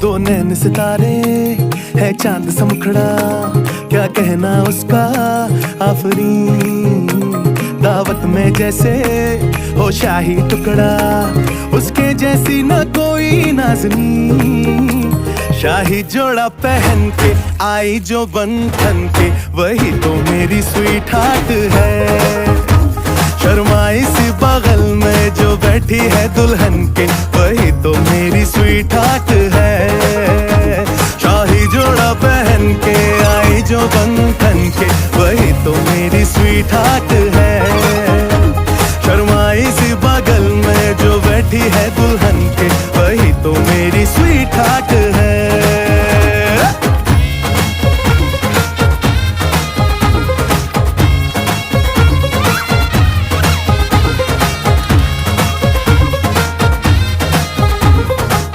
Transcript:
दो नैन सितारे है चांद सा मुखड़ा, क्या कहना उसका आफरीन। दावत में जैसे हो शाही टुकड़ा, उसके जैसी न कोई नाज़नीन। शाही जोड़ा पहन के आई जो बंधन के, वही तो मेरी स्वीट हार्ट है। शर्माई सी बगल में जो बैठी है दुल्हन के, वही तो मेरी स्वीट हार्ट है। शाही जोड़ा पहन के आई जो बंधन के, वही तो मेरी स्वीट हार्ट है। शर्माई सी बगल में जो बैठी है दुल्हन के, वही तो मेरी स्वीट हार्ट